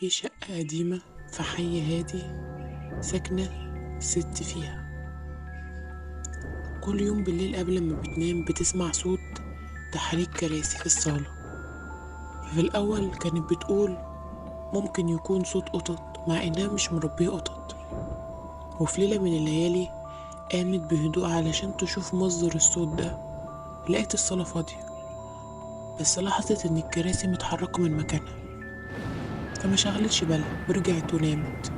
في شقة قديمة في حي هادي ساكنة ست فيها. كل يوم بالليل قبل ما بتنام بتسمع صوت تحريك كراسي في الصالة. في الأول كانت بتقول ممكن يكون صوت قطط مع إنها مش مربية قطط. وفي ليلة من الليالي قامت بهدوء علشان تشوف مصدر الصوت ده. لقيت الصالة فاضية، بس لاحظت إن الكراسي متحركة من مكانها، فما شغلتش بالها ورجعت ونامت.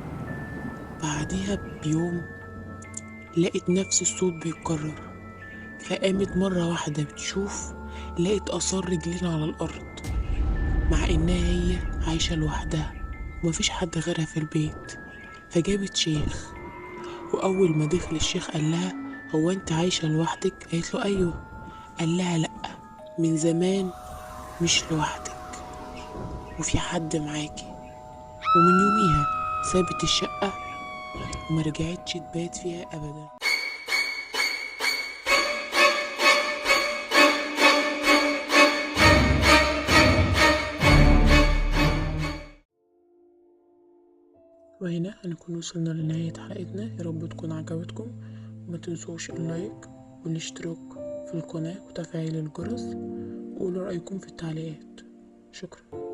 بعديها بيوم لقيت نفس الصوت بيتكرر، فقامت مرة واحدة بتشوف، لقيت آثار رجلين على الأرض، مع إنها هي عايشة لوحدها ومفيش حد غيرها في البيت. فجابت شيخ، وأول ما دخل الشيخ قال لها هو أنت عايشة لوحدك؟ قالت له أيوه. قال لها لأ، من زمان مش لوحدك وفي حد معاكي. ومن يوميها سابت الشقة وما رجعتش تبات فيها أبدا. وهنا هنكون وصلنا لنهاية حلقتنا، يا رب تكون عجبتكم، وما تنسوش اللايك والاشتراك في القناة وتفعيل الجرس، وقولوا رأيكم في التعليقات. شكرا.